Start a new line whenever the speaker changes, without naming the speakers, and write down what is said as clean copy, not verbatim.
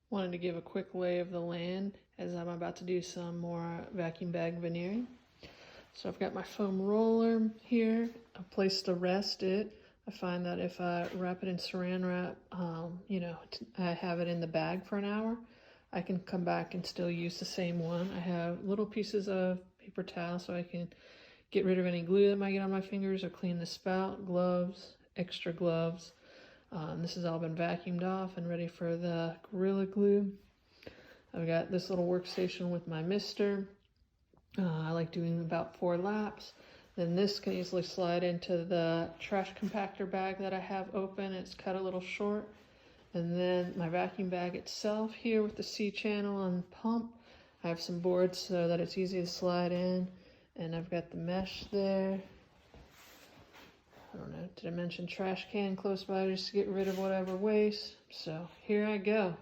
Wanted to give a quick lay of the land as I'm about to do some more vacuum bag veneering. So I've got my foam roller here, a place to rest it. I find that if I wrap it in saran wrap, I have it in the bag for an hour, I can come back and still use the same one. I have little pieces of paper towel so I can get rid of any glue that might get on my fingers or clean the spout, gloves, extra gloves. This has all been vacuumed off and ready for the Gorilla Glue. I've got this little workstation with my mister. I like doing about 4 laps. Then this can easily slide into the trash compactor bag that I have open. It's cut a little short. And then my vacuum bag itself here with the C-channel and pump. I have some boards so that it's easy to slide in. And I've got the mesh there. I don't know, did I mention trash can close by just to get rid of whatever waste? So here I go.